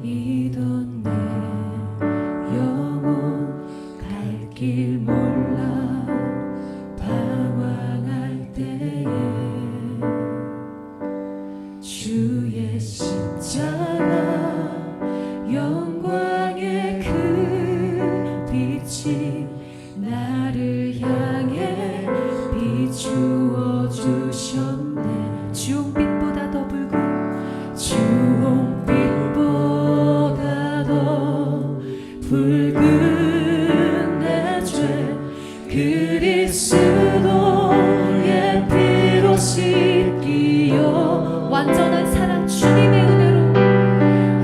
헤매이던 내 영혼 갈 길 몰라 방황할 때에 주의 십자가 영광의 그 빛이 나를 향해 비추어 주셨네. 주홍빛보다 더 붉은 주홍빛보다 더 붉은 내 죄 그리스도의 피로 씻기어 완전한 사랑 주님의 은혜로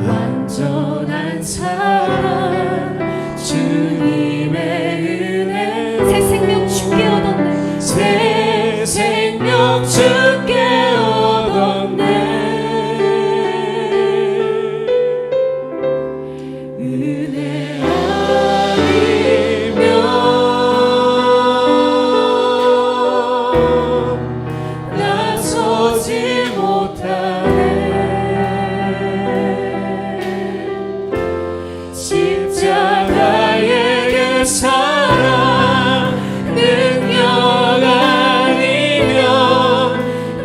완전한 사랑 주님의 은혜 새 생명 주께 얻었네. 새 생명 주께 얻었네. 은혜 아니면 나서지 못하네. 십자가의 그 사랑 능력 아니면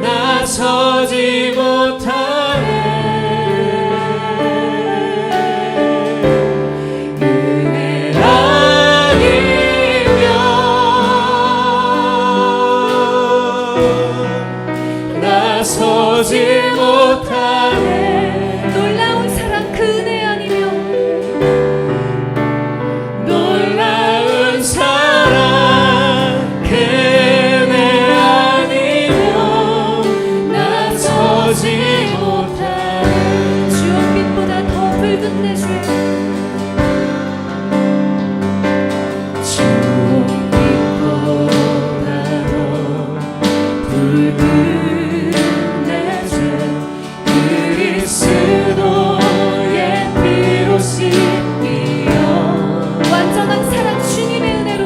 나서지 못하네. 은혜 아니면 나서지 못하네. 놀라운 사랑 그 은혜 아니면 놀라운 사랑 그 은혜 아니면 나서지 못하네. 주홍빛보다 더 붉은 내 죄 주홍빛보다 더 붉은 내 죄 그리스도의 피로 씻기어 완전한 사랑 주님의 은혜로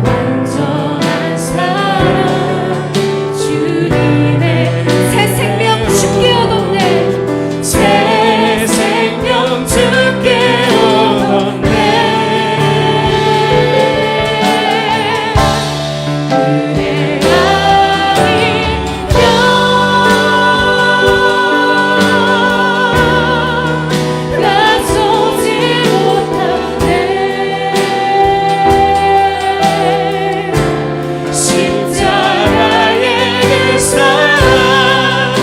완전한 사랑 주님의 새 생명 주께 얻었네. 새 생명 주께 얻었네. 은혜 아니면 나서지 못하네. 십자가의 그 사랑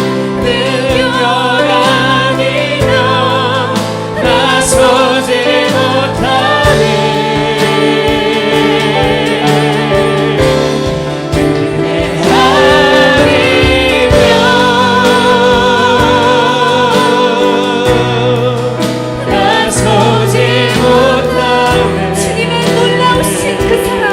능력 아니면 나서지 못하네. 은혜 아니면 나서지 못하네. 주님의 놀라우신 그 사랑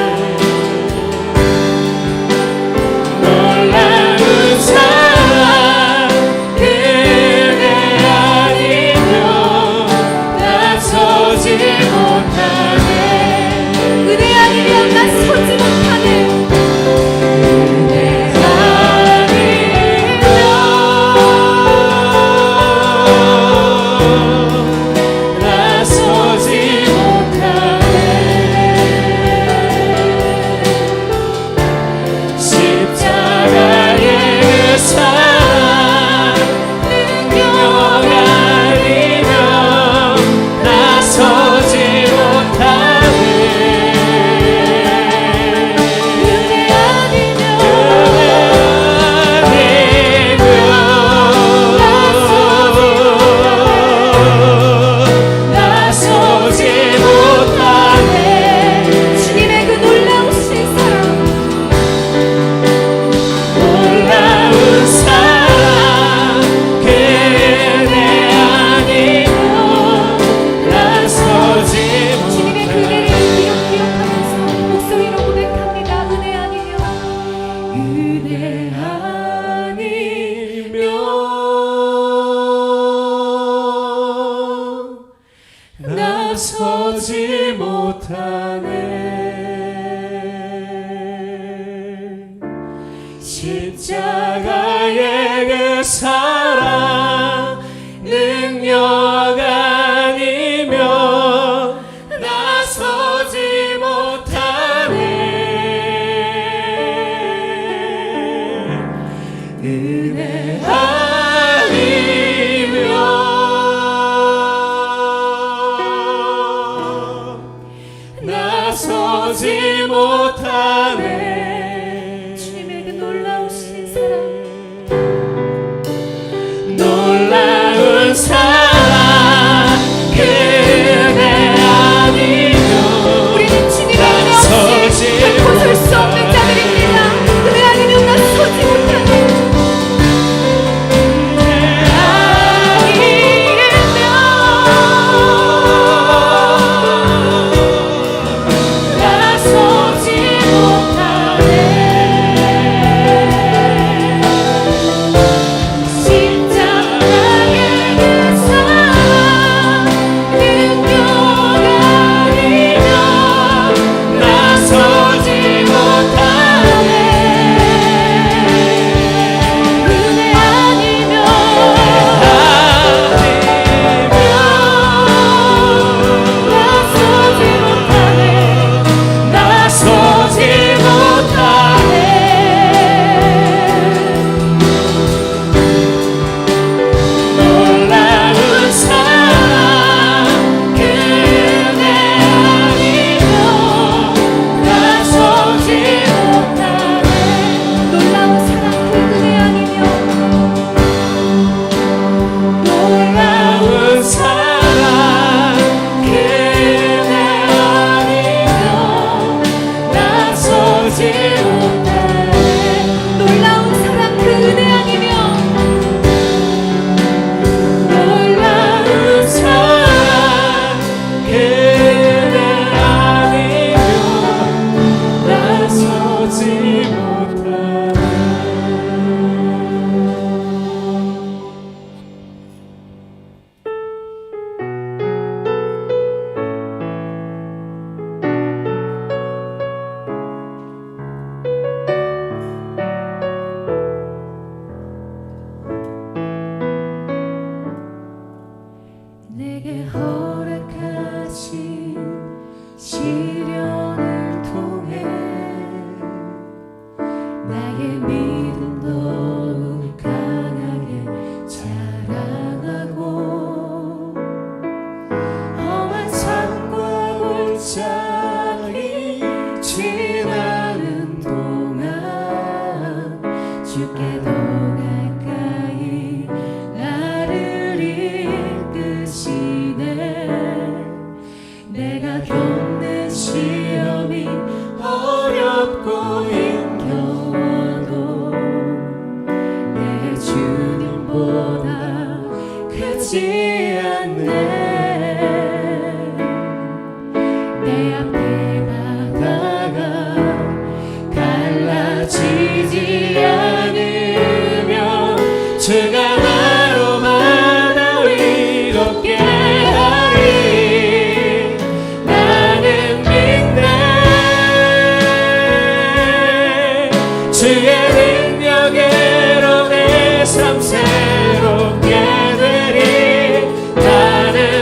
놀라운 사랑 그 은혜 아니면 나서지 못하네. 은혜 아니면 나서지 못하네. 은혜 아니면 나서지 못하네. 십자가의 그 사랑 능력 아니면 나서지 못하네. 은혜 아니면 나서지 못하네. 주님의 그 놀라우신 사랑 놀라운 사랑 그 은혜 아니면 나서지 주님의 그 은혜를 기억하면서 목소리로 고백합니다. 은혜 아니면 나서지 못하네. 십자가의 그 사랑 사랑 그대 아니면 우리는 주님의 은혜 나서지 없이 결코 설 수 없는 자들입니다. 은혜 아니면 나서지 못하는 내게 허락하신 시련을 통해 나의 믿음 더욱 강하게 자라나고 험한 삶과 골짜기 지나는 동안 주께 더 가까이 나를 이끄시네. 내가 겪는 시험이 어렵고 힘겨워도 내 주님보다 크지 않네. 내 앞에 바다가 갈라지지 않으면 주가 나로 바다 위로 깨하리. 나는 믿네. 주의 능력으로 내 삶 새롭게 되리. 나는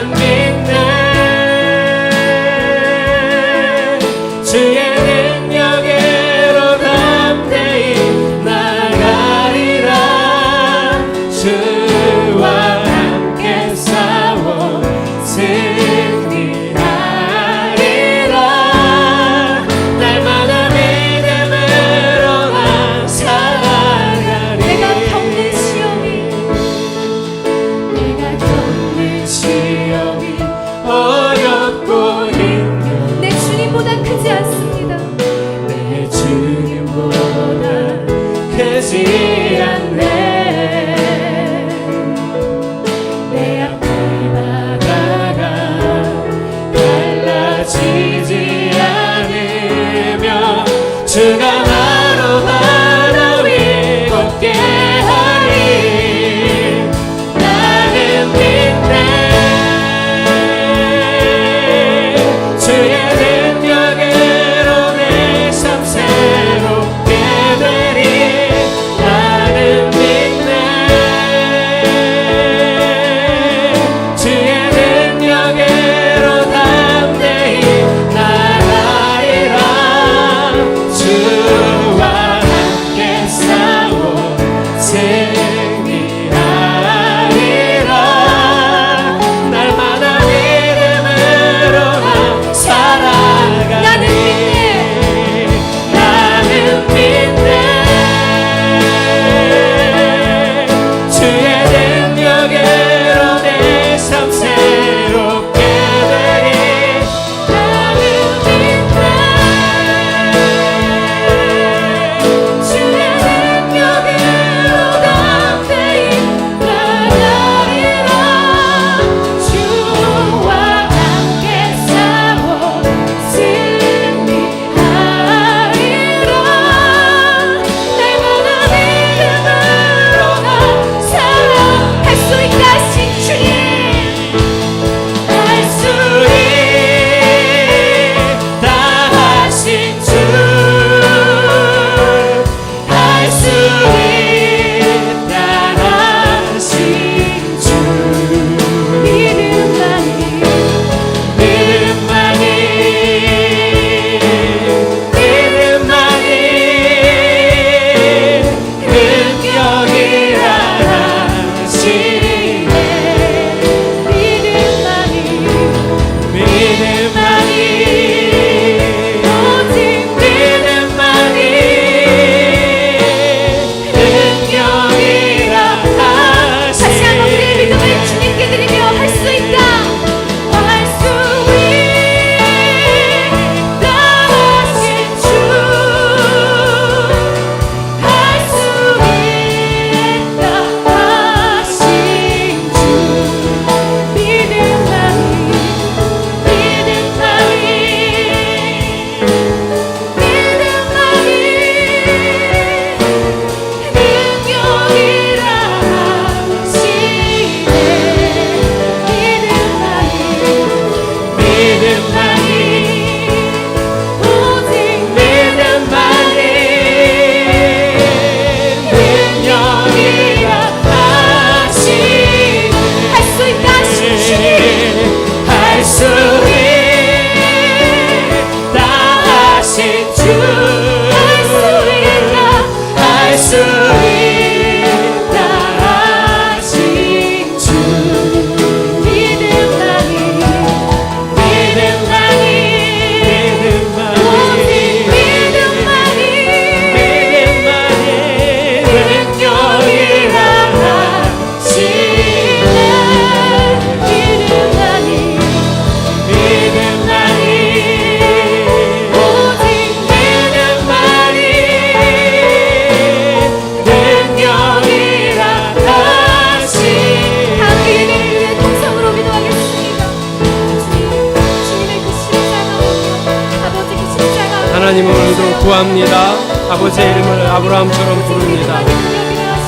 구합니다. 아버지의 이름을 아브라함처럼 부릅니다.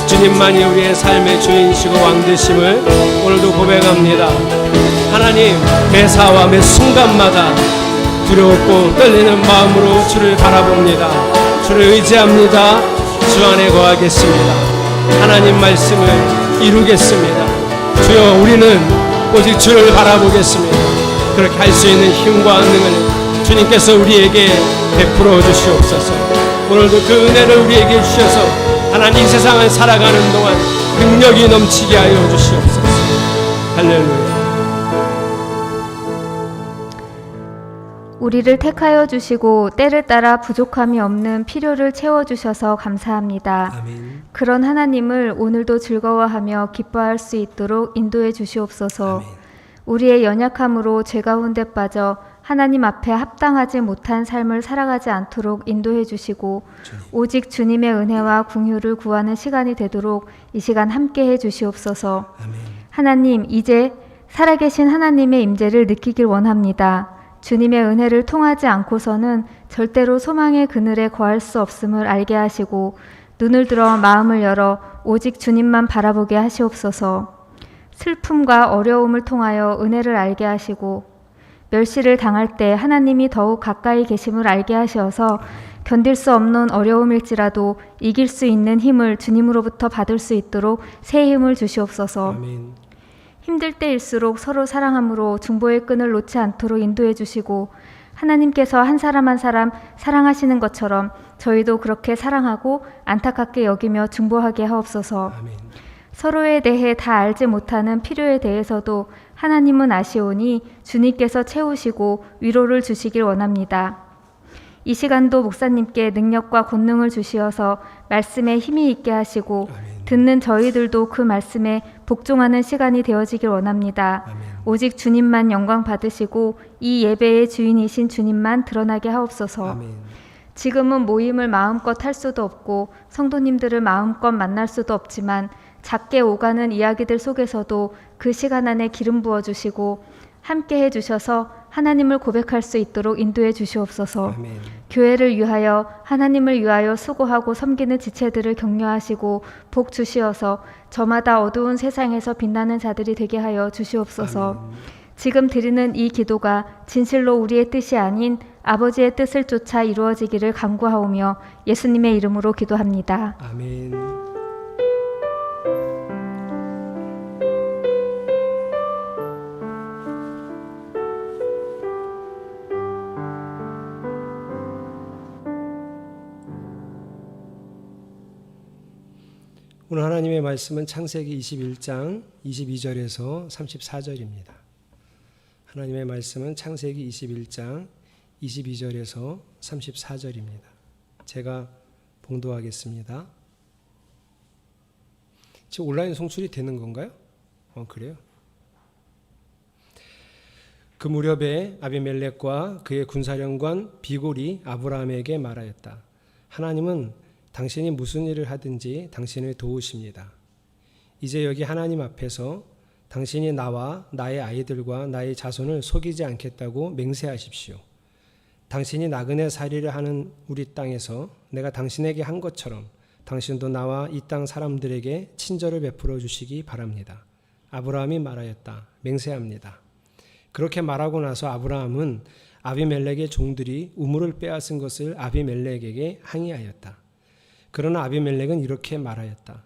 주님만이 우리의 삶의 주인이시고 왕되심을 오늘도 고백합니다. 하나님, 매사와 매 순간마다 두렵고 떨리는 마음으로 주를 바라봅니다. 주를 의지합니다. 주 안에 거하겠습니다. 하나님 말씀을 이루겠습니다. 주여, 우리는 오직 주를 바라보겠습니다. 그렇게 할 수 있는 힘과 능을 주님께서 우리에게 베풀어 주시옵소서. 오늘도 그 은혜를 우리에게 주셔서 하나님, 이 세상을 살아가는 동안 능력이 넘치게 하여 주시옵소서. 할렐루야. 우리를 택하여 주시고 때를 따라 부족함이 없는 필요를 채워주셔서 감사합니다. 아멘. 그런 하나님을 오늘도 즐거워하며 기뻐할 수 있도록 인도해 주시옵소서. 아멘. 우리의 연약함으로 죄 가운데 빠져 하나님 앞에 합당하지 못한 삶을 살아가지 않도록 인도해 주시고 오직 주님의 은혜와 긍휼을 구하는 시간이 되도록 이 시간 함께해 주시옵소서. 아멘. 하나님, 이제 살아계신 하나님의 임재를 느끼길 원합니다. 주님의 은혜를 통하지 않고서는 절대로 소망의 그늘에 거할 수 없음을 알게 하시고 눈을 들어 마음을 열어 오직 주님만 바라보게 하시옵소서. 슬픔과 어려움을 통하여 은혜를 알게 하시고 멸시를 당할 때 하나님이 더욱 가까이 계심을 알게 하셔서 견딜 수 없는 어려움일지라도 이길 수 있는 힘을 주님으로부터 받을 수 있도록 새 힘을 주시옵소서. 아멘. 힘들 때일수록 서로 사랑함으로 중보의 끈을 놓지 않도록 인도해 주시고 하나님께서 한 사람 한 사람 사랑하시는 것처럼 저희도 그렇게 사랑하고 안타깝게 여기며 중보하게 하옵소서. 아멘. 서로에 대해 다 알지 못하는 필요에 대해서도 하나님은 아시오니 주님께서 채우시고 위로를 주시길 원합니다. 이 시간도 목사님께 능력과 권능을 주시어서 말씀에 힘이 있게 하시고 아멘. 듣는 저희들도 그 말씀에 복종하는 시간이 되어지길 원합니다. 아멘. 오직 주님만 영광 받으시고 이 예배의 주인이신 주님만 드러나게 하옵소서. 아멘. 지금은 모임을 마음껏 할 수도 없고 성도님들을 마음껏 만날 수도 없지만 작게 오가는 이야기들 속에서도 그 시간 안에 기름 부어주시고 함께 해주셔서 하나님을 고백할 수 있도록 인도해 주시옵소서. 아멘. 교회를 위하여 하나님을 위하여 수고하고 섬기는 지체들을 격려하시고 복 주시어서 저마다 어두운 세상에서 빛나는 자들이 되게 하여 주시옵소서. 아멘. 지금 드리는 이 기도가 진실로 우리의 뜻이 아닌 아버지의 뜻을 쫓아 이루어지기를 간구하오며 예수님의 이름으로 기도합니다. 아멘. 오늘 하나님의 말씀은 창세기 21장 22절에서 34절입니다. 하나님의 말씀은 창세기 21장 22절에서 34절입니다. 제가 봉독하겠습니다. 지금 온라인 송출이 되는 건가요? 그래요? 그 무렵에 아비멜렉과 그의 군사령관 비골이 아브라함에게 말하였다. 하나님은 당신이 무슨 일을 하든지 당신을 도우십니다. 이제 여기 하나님 앞에서 당신이 나와 나의 아이들과 나의 자손을 속이지 않겠다고 맹세하십시오. 당신이 나그네 살이를 하는 우리 땅에서 내가 당신에게 한 것처럼 당신도 나와 이 땅 사람들에게 친절을 베풀어 주시기 바랍니다. 아브라함이 말하였다. 맹세합니다. 그렇게 말하고 나서 아브라함은 아비멜렉의 종들이 우물을 빼앗은 것을 아비멜렉에게 항의하였다. 그러나 아비멜렉은 이렇게 말하였다.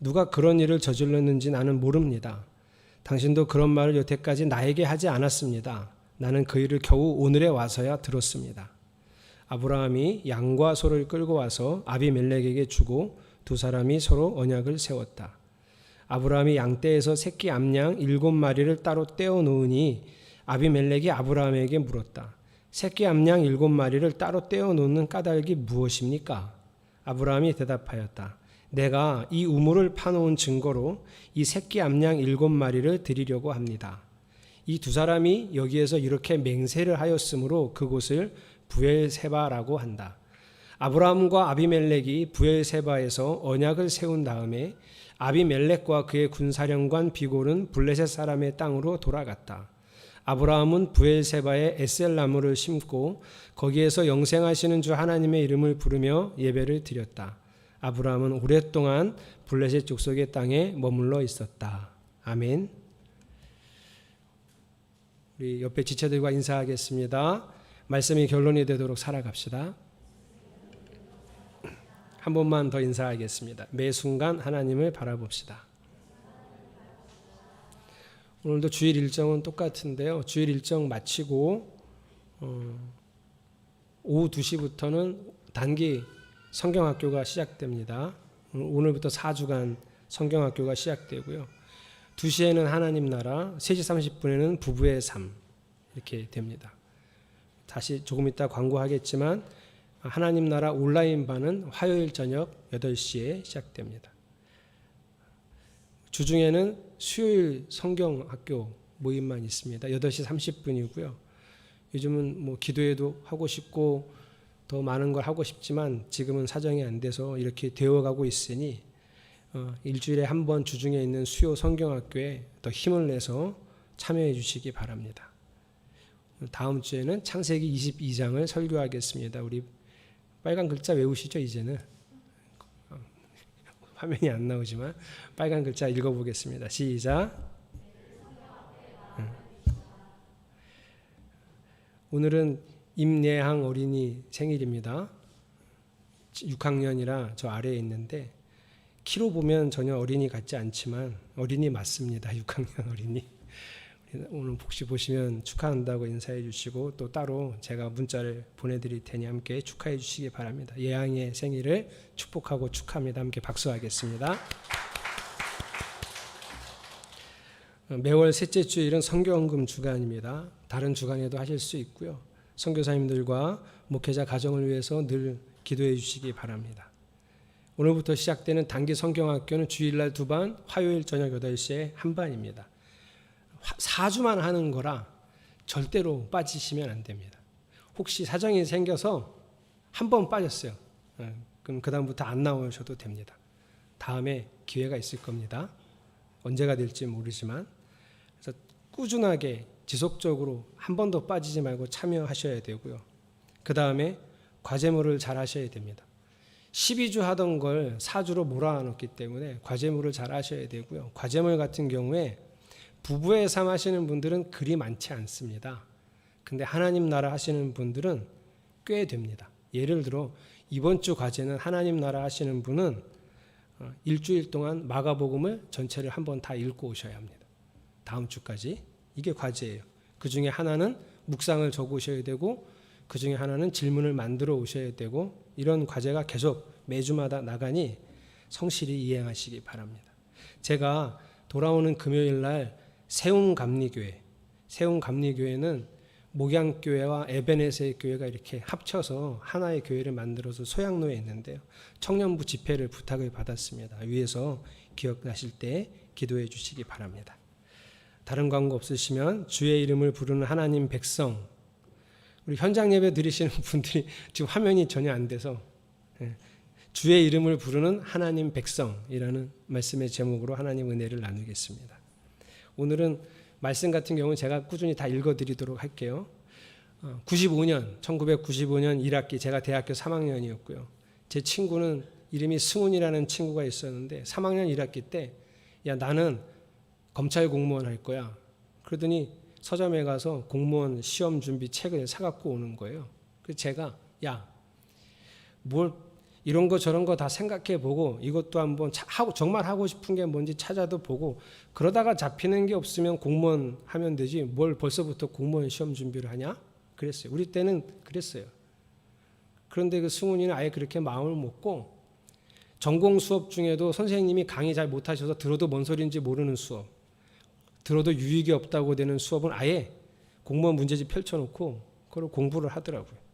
누가 그런 일을 저질렀는지 나는 모릅니다. 당신도 그런 말을 여태까지 나에게 하지 않았습니다. 나는 그 일을 겨우 오늘에 와서야 들었습니다. 아브라함이 양과 소를 끌고 와서 아비멜렉에게 주고 두 사람이 서로 언약을 세웠다. 아브라함이 양떼에서 새끼 암양 7마리를 따로 떼어 놓으니 아비멜렉이 아브라함에게 물었다. 새끼 암양 7마리를 따로 떼어 놓는 까닭이 무엇입니까? 아브라함이 대답하였다. 내가 이 우물을 파놓은 증거로 이 새끼 암양 7마리를 드리려고 합니다. 이 두 사람이 여기에서 이렇게 맹세를 하였으므로 그곳을 부엘세바라고 한다. 아브라함과 아비멜렉이 부엘세바에서 언약을 세운 다음에 아비멜렉과 그의 군사령관 비골은 블레셋 사람의 땅으로 돌아갔다. 아브라함은 부엘세바에 에셀 나무를 심고 거기에서 영생하시는 주 하나님의 이름을 부르며 예배를 드렸다. 아브라함은 오랫동안 블레셋 족속의 땅에 머물러 있었다. 아멘. 우리 옆에 지체들과 인사하겠습니다. 말씀이 결론이 되도록 살아갑시다. 한 번만 더 인사하겠습니다. 매 순간 하나님을 바라봅시다. 오늘도 주일 일정은 똑같은데요. 주일 일정 마치고 오후 2시부터는 단기 성경학교가 시작됩니다. 오늘부터 4주간 성경학교가 시작되고요. 2시에는 하나님 나라, 3시 30분에는 부부의 삶 이렇게 됩니다. 다시 조금 이따 광고하겠지만 하나님 나라 온라인반은 화요일 저녁 8시에 시작됩니다. 주중에는 수요일 성경학교 모임만 있습니다. 8시 30분이고요. 요즘은 뭐 기도회도 하고 싶고 더 많은 걸 하고 싶지만 지금은 사정이 안 돼서 이렇게 되어가고 있으니 일주일에 한 번 주중에 있는 수요 성경학교에 더 힘을 내서 참여해 주시기 바랍니다. 다음 주에는 창세기 22장을 설교하겠습니다. 우리 빨간 글자 외우시죠? 이제는 화면이 안 나오지만 빨간 글자 읽어보겠습니다. 시작. 오늘은 임예항 어린이 생일입니다. 6학년이라 저 아래에 있는데 키로 보면 전혀 어린이 같지 않지만 어린이 맞습니다. 6학년 어린이. 오늘 혹시 보시면 축하한다고 인사해 주시고 또 따로 제가 문자를 보내드릴 테니 함께 축하해 주시기 바랍니다. 예양의 생일을 축복하고 축하합니다. 함께 박수하겠습니다. 매월 셋째 주일은 성경헌금 주간입니다. 다른 주간에도 하실 수 있고요. 선교사님들과 목회자 가정을 위해서 늘 기도해 주시기 바랍니다. 오늘부터 시작되는 단기 성경학교는 주일날 2반, 화요일 저녁 8시에 한 반입니다. 4주만 하는 거라 절대로 빠지시면 안 됩니다. 혹시 사정이 생겨서 한 번 빠졌어요. 그럼 그 다음부터 안 나오셔도 됩니다. 다음에 기회가 있을 겁니다. 언제가 될지 모르지만 그래서 꾸준하게 지속적으로 한 번도 빠지지 말고 참여하셔야 되고요. 그 다음에 과제물을 잘 하셔야 됩니다. 12주 하던 걸 4주로 몰아넣기 때문에 과제물을 잘 하셔야 되고요. 과제물 같은 경우에 부부의 삶 하시는 분들은 그리 많지 않습니다. 근데 하나님 나라 하시는 분들은 꽤 됩니다. 예를 들어 이번 주 과제는 하나님 나라 하시는 분은 일주일 동안 마가복음을 전체를 한번 다 읽고 오셔야 합니다. 다음 주까지. 이게 과제예요. 그 중에 하나는 묵상을 적으셔야 되고 그 중에 하나는 질문을 만들어 오셔야 되고 이런 과제가 계속 매주마다 나가니 성실히 이행하시기 바랍니다. 제가 돌아오는 금요일 날 세움감리교회는 목양교회와 에베네셀 교회가 이렇게 합쳐서 하나의 교회를 만들어서 소양로에 있는데요. 청년부 집회를 부탁을 받았습니다. 위에서 기억나실 때 기도해 주시기 바랍니다. 다른 광고 없으시면 주의 이름을 부르는 하나님 백성, 우리 현장 예배 드리시는 분들이 지금 화면이 전혀 안 돼서 주의 이름을 부르는 하나님 백성이라는 말씀의 제목으로 하나님 은혜를 나누겠습니다. 오늘은 말씀 같은 경우는 제가 꾸준히 다 읽어드리도록 할게요. 1995년 1학기 제가 대학교 3학년이었고요. 제 친구는 이름이 승훈이라는 친구가 있었는데 3학년 1학기 때 야 나는 검찰 공무원 할 거야. 그러더니 서점에 가서 공무원 시험 준비 책을 사갖고 오는 거예요. 그래서 제가 야 뭘 이런 거 저런 거 다 생각해 보고 이것도 한번 정말 하고 싶은 게 뭔지 찾아도 보고 그러다가 잡히는 게 없으면 공무원 하면 되지 뭘 벌써부터 공무원 시험 준비를 하냐? 그랬어요. 우리 때는 그랬어요. 그런데 그 승훈이는 아예 그렇게 마음을 먹고 전공 수업 중에도 선생님이 강의 잘 못하셔서 들어도 뭔 소리인지 모르는 수업, 들어도 유익이 없다고 되는 수업은 아예 공무원 문제집 펼쳐놓고 그걸 공부를 하더라고요.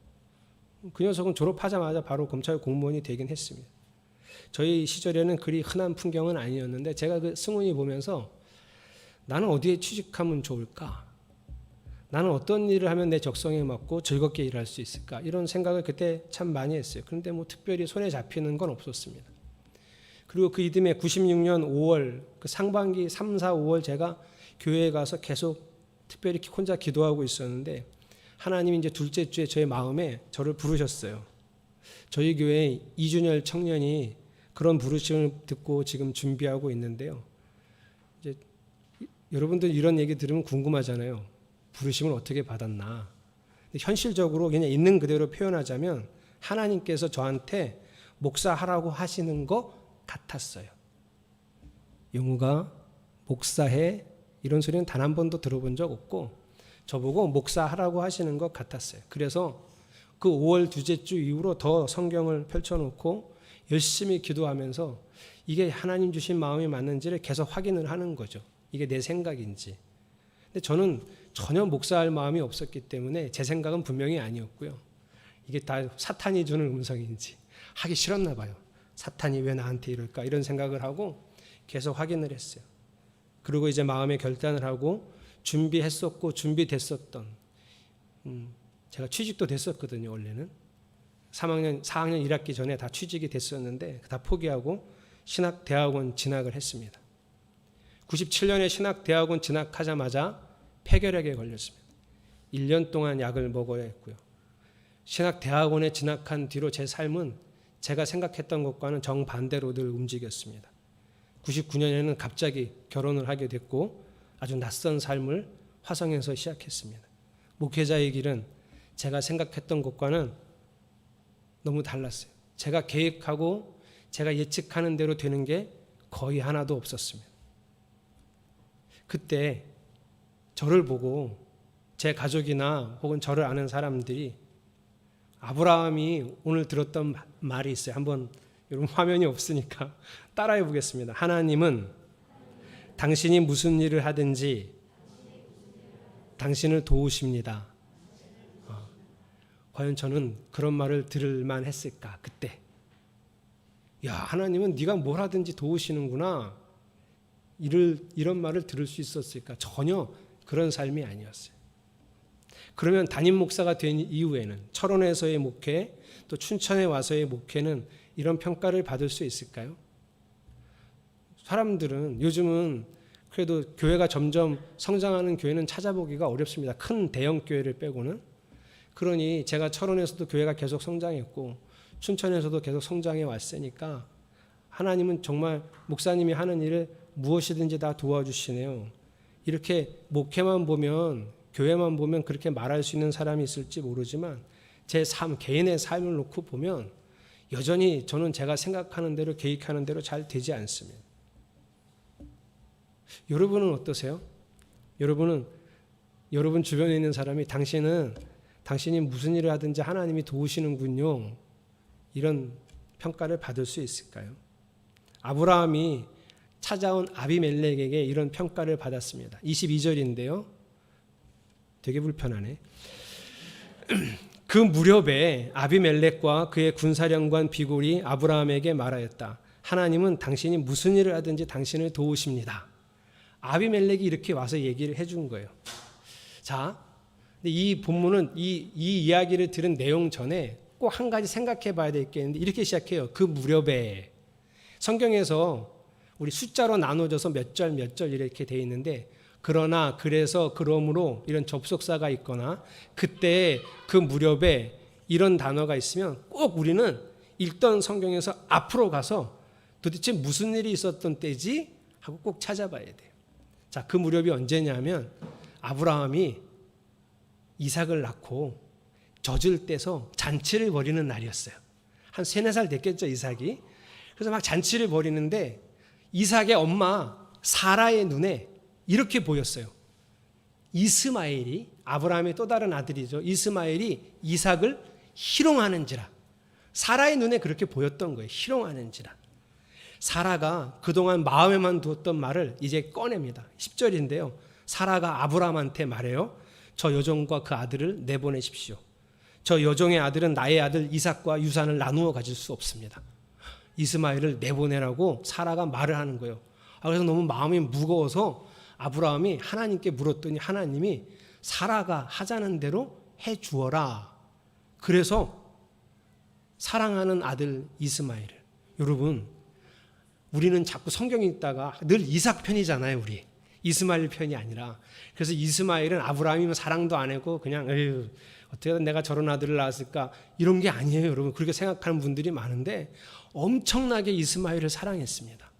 그 녀석은 졸업하자마자 바로 검찰 공무원이 되긴 했습니다. 저희 시절에는 그리 흔한 풍경은 아니었는데 제가 그 승훈이 보면서 나는 어디에 취직하면 좋을까? 나는 어떤 일을 하면 내 적성에 맞고 즐겁게 일할 수 있을까? 이런 생각을 그때 참 많이 했어요. 그런데 뭐 특별히 손에 잡히는 건 없었습니다. 그리고 그 이듬해 96년 5월 그 상반기 3, 4, 5월 제가 교회에 가서 계속 특별히 이렇게 혼자 기도하고 있었는데 하나님이 이제 둘째 주에 저의 마음에 저를 부르셨어요. 저희 교회 이준열 청년이 그런 부르심을 듣고 지금 준비하고 있는데요. 이제 여러분들 이런 얘기 들으면 궁금하잖아요. 부르심을 어떻게 받았나. 현실적으로 그냥 있는 그대로 표현하자면 하나님께서 저한테 목사하라고 하시는 것 같았어요. 용우가 목사해 이런 소리는 단 한 번도 들어본 적 없고 저보고 목사하라고 하시는 것 같았어요. 그래서 그 5월 둘째 주 이후로 더 성경을 펼쳐놓고 열심히 기도하면서 이게 하나님 주신 마음이 맞는지를 계속 확인을 하는 거죠. 이게 내 생각인지. 근데 저는 전혀 목사할 마음이 없었기 때문에 제 생각은 분명히 아니었고요. 이게 다 사탄이 주는 음성인지 하기 싫었나 봐요. 사탄이 왜 나한테 이럴까 이런 생각을 하고 계속 확인을 했어요. 그리고 이제 마음의 결단을 하고 준비했었고 준비됐었던 제가 취직도 됐었거든요. 원래는 4학년 1학기 전에 다 취직이 됐었는데 다 포기하고 신학대학원 진학을 했습니다. 97년에 신학대학원 진학하자마자 폐결핵에 걸렸습니다. 1년 동안 약을 먹어야 했고요. 신학대학원에 진학한 뒤로 제 삶은 제가 생각했던 것과는 정반대로 늘 움직였습니다. 99년에는 갑자기 결혼을 하게 됐고 아주 낯선 삶을 화성에서 시작했습니다. 목회자의 길은 제가 생각했던 것과는 너무 달랐어요. 제가 계획하고 제가 예측하는 대로 되는 게 거의 하나도 없었습니다. 그때 저를 보고 제 가족이나 혹은 저를 아는 사람들이 아브라함이 오늘 들었던 말이 있어요. 한번 여러분 화면이 없으니까 따라해 보겠습니다. 하나님은 당신이 무슨 일을 하든지 당신을 도우십니다. 과연 저는 그런 말을 들을 만했을까 그때. 야, 하나님은 네가 뭘 하든지 도우시는구나. 이런 말을 들을 수 있었을까? 전혀 그런 삶이 아니었어요. 그러면 담임 목사가 된 이후에는 철원에서의 목회 또 춘천에 와서의 목회는 이런 평가를 받을 수 있을까요? 사람들은 요즘은 그래도 교회가 점점 성장하는 교회는 찾아보기가 어렵습니다. 큰 대형 교회를 빼고는. 그러니 제가 철원에서도 교회가 계속 성장했고 춘천에서도 계속 성장해 왔으니까 하나님은 정말 목사님이 하는 일을 무엇이든지 다 도와주시네요. 이렇게 목회만 보면 교회만 보면 그렇게 말할 수 있는 사람이 있을지 모르지만 제 삶, 개인의 삶을 놓고 보면 여전히 저는 제가 생각하는 대로 계획하는 대로 잘 되지 않습니다. 여러분은 어떠세요? 여러분 주변에 있는 사람이 당신이 무슨 일을 하든지 하나님이 도우시는군요. 이런 평가를 받을 수 있을까요? 아브라함이 찾아온 아비멜렉에게 이런 평가를 받았습니다. 22절인데요. 되게 불편하네. 그 무렵에 아비멜렉과 그의 군사령관 비골이 아브라함에게 말하였다. 하나님은 당신이 무슨 일을 하든지 당신을 도우십니다. 아비멜렉이 이렇게 와서 얘기를 해준 거예요. 자, 이 본문은 이 이야기를 들은 내용 전에 꼭 한 가지 생각해 봐야 될 게 있는데 이렇게 시작해요. 그 무렵에. 성경에서 우리 숫자로 나눠져서 몇 절 이렇게 돼 있는데 그러나 그래서 그러므로 이런 접속사가 있거나 그때 그 무렵에 이런 단어가 있으면 꼭 우리는 읽던 성경에서 앞으로 가서 도대체 무슨 일이 있었던 때지 하고 꼭 찾아봐야 돼요. 자, 그 무렵이 언제냐면 아브라함이 이삭을 낳고 젖을 떼서 잔치를 벌이는 날이었어요. 한 3-4살 됐겠죠, 이삭이. 그래서 막 잔치를 벌이는데 이삭의 엄마 사라의 눈에 이렇게 보였어요. 이스마엘이, 아브라함의 또 다른 아들이죠. 이스마엘이 이삭을 희롱하는지라. 사라의 눈에 그렇게 보였던 거예요. 희롱하는지라. 사라가 그동안 마음에만 두었던 말을 이제 꺼냅니다. 10절인데요. 사라가 아브라함한테 말해요. 저 여종과 그 아들을 내보내십시오. 저 여종의 아들은 나의 아들 이삭과 유산을 나누어 가질 수 없습니다. 이스마엘을 내보내라고 사라가 말을 하는 거예요. 그래서 너무 마음이 무거워서 아브라함이 하나님께 물었더니 하나님이 사라가 하자는 대로 해 주어라. 그래서 사랑하는 아들 이스마엘을. 여러분, 우리는 자꾸 성경 읽다가 늘 이삭 편이잖아요. 우리 이스마엘 편이 아니라. 그래서 이스마엘은 아브라함이면 사랑도 안 하고 그냥 에휴, 어떻게 내가 저런 아들을 낳았을까 이런 게 아니에요. 여러분 그렇게 생각하는 분들이 많은데 엄청나게 이스마엘을 사랑했습니다.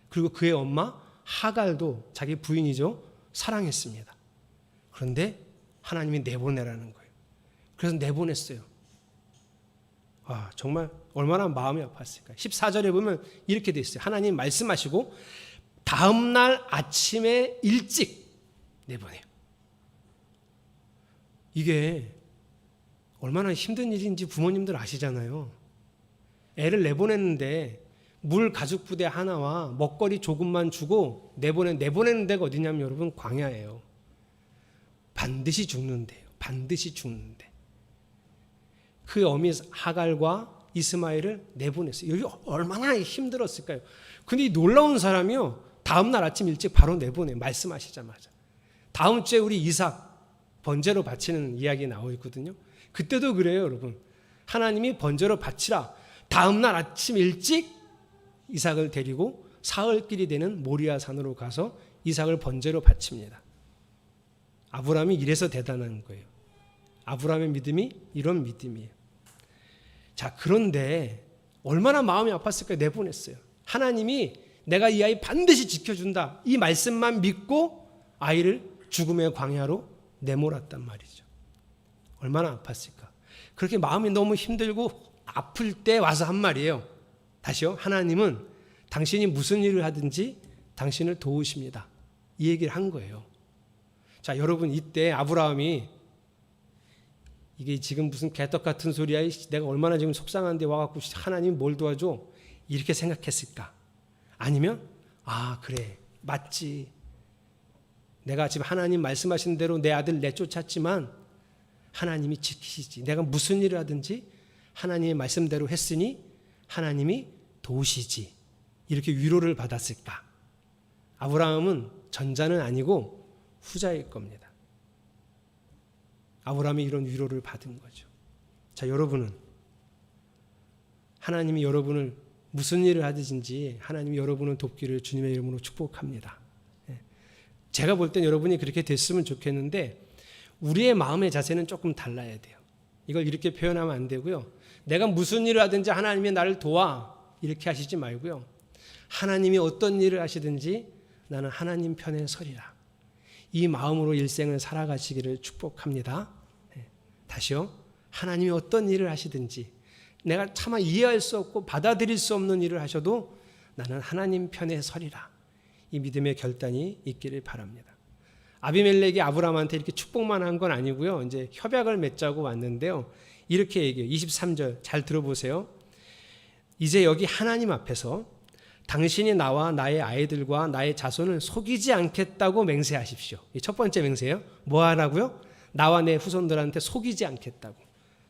그리고 그의 엄마 하갈도 자기 부인이죠. 사랑했습니다. 그런데 하나님이 내보내라는 거예요. 그래서 내보냈어요. 아, 정말 얼마나 마음이 아팠을까요? 14절에 보면 이렇게 돼 있어요. 하나님 말씀하시고 다음 날 아침에 일찍 내보내요. 이게 얼마나 힘든 일인지 부모님들 아시잖아요. 애를 내보냈는데 물 가죽 부대 하나와 먹거리 조금만 주고 내보내는 데가 어디냐면 여러분 광야예요. 반드시 죽는데요. 반드시 죽는데. 그 어미 하갈과 이스마엘을 내보냈어요. 여기 얼마나 힘들었을까요? 근데 이 놀라운 사람이요. 다음 날 아침 일찍 바로 내보내. 말씀하시자마자. 다음 주에 우리 이삭 번제로 바치는 이야기 나오고 있거든요. 그때도 그래요, 여러분. 하나님이 번제로 바치라. 다음 날 아침 일찍 이삭을 데리고 사흘길이 되는 모리아 산으로 가서 이삭을 번제로 바칩니다. 아브라함이 이래서 대단한 거예요. 아브라함의 믿음이 이런 믿음이에요. 자, 그런데 얼마나 마음이 아팠을까요? 내보냈어요. 하나님이 내가 이 아이 반드시 지켜준다. 이 말씀만 믿고 아이를 죽음의 광야로 내몰았단 말이죠. 얼마나 아팠을까? 그렇게 마음이 너무 힘들고 아플 때 와서 한 말이에요. 다시요. 하나님은 당신이 무슨 일을 하든지 당신을 도우십니다. 이 얘기를 한 거예요. 자, 여러분 이때 아브라함이 이게 지금 무슨 개떡 같은 소리야. 내가 얼마나 지금 속상한데 와갖고 하나님 뭘 도와줘. 이렇게 생각했을까? 아니면 아 그래 맞지. 내가 지금 하나님 말씀하신 대로 내 아들 내쫓았지만 하나님이 지키시지. 내가 무슨 일을 하든지 하나님의 말씀대로 했으니 하나님이 도우시지. 이렇게 위로를 받았을까? 아브라함은 전자는 아니고 후자일 겁니다. 아브라함이 이런 위로를 받은 거죠. 자, 여러분은 하나님이 여러분을 무슨 일을 하든지 하나님이 여러분을 돕기를 주님의 이름으로 축복합니다. 제가 볼 땐 여러분이 그렇게 됐으면 좋겠는데 우리의 마음의 자세는 조금 달라야 돼요. 이걸 이렇게 표현하면 안 되고요. 내가 무슨 일을 하든지 하나님이 나를 도와 이렇게 하시지 말고요. 하나님이 어떤 일을 하시든지 나는 하나님 편에 서리라. 이 마음으로 일생을 살아가시기를 축복합니다. 다시요. 하나님이 어떤 일을 하시든지 내가 차마 이해할 수 없고 받아들일 수 없는 일을 하셔도 나는 하나님 편에 서리라. 이 믿음의 결단이 있기를 바랍니다. 아비멜렉이 아브라함한테 이렇게 축복만 한 건 아니고요. 이제 협약을 맺자고 왔는데요. 이렇게 얘기해요. 23절 잘 들어보세요. 이제 여기 하나님 앞에서 당신이 나와 나의 아이들과 나의 자손을 속이지 않겠다고 맹세하십시오. 이 첫 번째 맹세예요. 뭐 하라고요? 나와 내 후손들한테 속이지 않겠다고.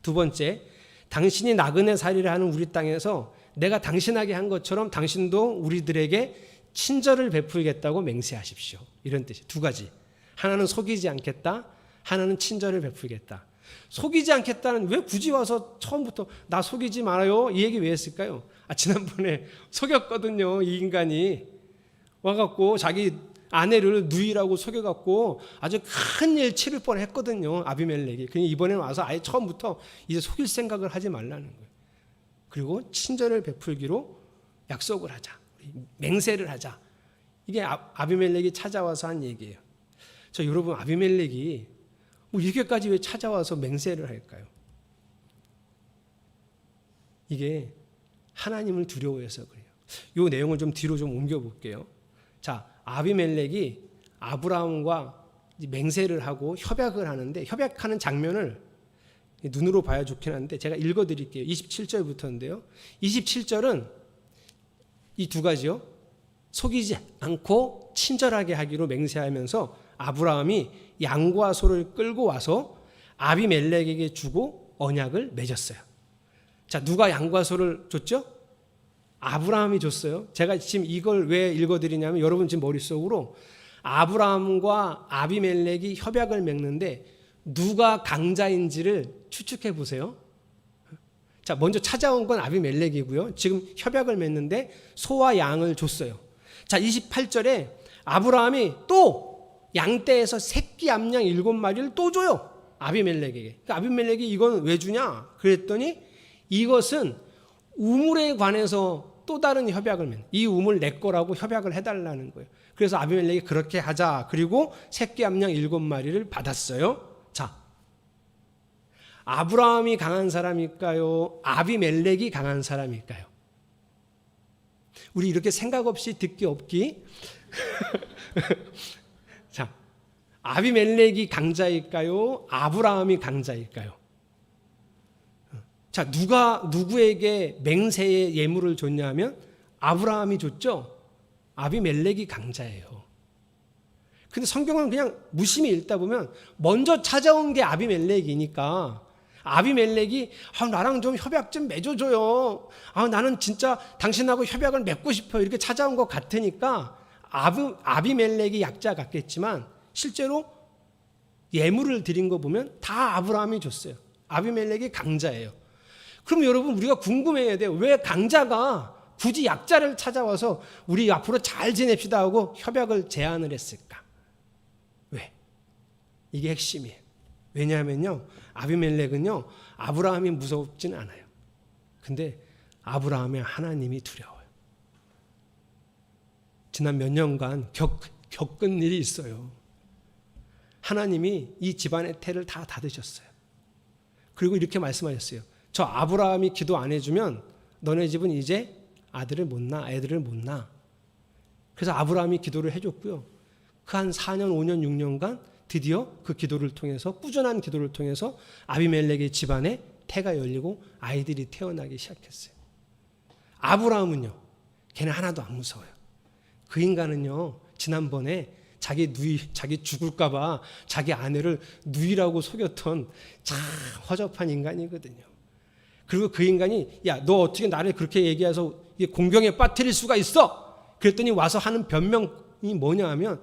두 번째, 당신이 나그네 살이를 하는 우리 땅에서 내가 당신에게 한 것처럼 당신도 우리들에게 친절을 베풀겠다고 맹세하십시오. 이런 뜻이에요. 두 가지. 하나는 속이지 않겠다. 하나는 친절을 베풀겠다. 속이지 않겠다는 왜 굳이 와서 처음부터 나 속이지 말아요. 이 얘기 왜 했을까요? 지난번에 속였거든요. 이 인간이 와갖고 자기 아내를 누이라고 속여갖고 아주 큰일 치를 뻔했거든요. 아비멜렉이. 그냥 이번에 와서 아예 처음부터 이제 속일 생각을 하지 말라는 거예요. 그리고 친절을 베풀기로 약속을 하자. 맹세를 하자. 이게 아비멜렉이 찾아와서 한 얘기예요. 저 여러분 아비멜렉이 뭐 이렇게까지 왜 찾아와서 맹세를 할까요? 이게 하나님을 두려워해서 그래요. 이 내용을 좀 뒤로 좀 옮겨볼게요. 자, 아비멜렉이 아브라함과 맹세를 하고 협약을 하는데 협약하는 장면을 눈으로 봐야 좋긴 한데 제가 읽어드릴게요. 27절부터인데요. 27절은 이 두 가지요. 속이지 않고 친절하게 하기로 맹세하면서 아브라함이 양과 소를 끌고 와서 아비멜렉에게 주고 언약을 맺었어요. 자, 누가 양과 소를 줬죠? 아브라함이 줬어요. 제가 지금 이걸 왜 읽어드리냐면 여러분 지금 머릿속으로 아브라함과 아비멜렉이 협약을 맺는데 누가 강자인지를 추측해 보세요. 자, 먼저 찾아온 건 아비멜렉이고요. 지금 협약을 맺는데 소와 양을 줬어요. 자, 28절에 아브라함이 또 양떼에서 새끼 암양 7마리를 또 줘요. 아비멜렉에게. 그러니까 아비멜렉이 이건 왜 주냐? 그랬더니 이것은 우물에 관해서 또 다른 협약을 맺는, 이 우물 내 거라고 협약을 해달라는 거예요. 그래서 아비멜렉이 그렇게 하자. 그리고 새끼 암양 7마리를 받았어요. 자, 아브라함이 강한 사람일까요? 아비멜렉이 강한 사람일까요? 우리 이렇게 생각 없이 듣기 없기. 자, 아비멜렉이 강자일까요? 아브라함이 강자일까요? 자, 누가 누구에게 맹세의 예물을 줬냐면 아브라함이 줬죠. 아비멜렉이 강자예요. 근데 성경은 그냥 무심히 읽다 보면 먼저 찾아온 게 아비멜렉이니까 아비멜렉이 나랑 좀 협약 좀 맺어줘요. 나는 진짜 당신하고 협약을 맺고 싶어요. 이렇게 찾아온 것 같으니까 아비멜렉이 약자 같겠지만 실제로 예물을 드린 거 보면 다 아브라함이 줬어요. 아비멜렉이 강자예요. 그럼 여러분 우리가 궁금해야 돼요. 왜 강자가 굳이 약자를 찾아와서 우리 앞으로 잘 지냅시다 하고 협약을 제안을 했을까? 왜? 이게 핵심이에요. 왜냐하면요, 아비멜렉은요 아브라함이 무섭진 않아요. 근데 아브라함의 하나님이 두려워요. 지난 몇 년간 겪은 일이 있어요. 하나님이 이 집안의 태를 다 닫으셨어요. 그리고 이렇게 말씀하셨어요. 저 아브라함이 기도 안 해주면 너네 집은 이제 아들을 못 낳아, 애들을 못 낳아. 그래서 아브라함이 기도를 해줬고요. 그 한 4년, 5년, 6년간 드디어 그 기도를 통해서, 꾸준한 기도를 통해서 아비멜렉의 집안에 태가 열리고 아이들이 태어나기 시작했어요. 아브라함은요, 걔는 하나도 안 무서워요. 그 인간은요, 지난번에 자기 죽을까봐 자기 아내를 누이라고 속였던 참 허접한 인간이거든요. 그리고 그 인간이 야, 너 어떻게 나를 그렇게 얘기해서 공경에 빠뜨릴 수가 있어? 그랬더니 와서 하는 변명이 뭐냐 하면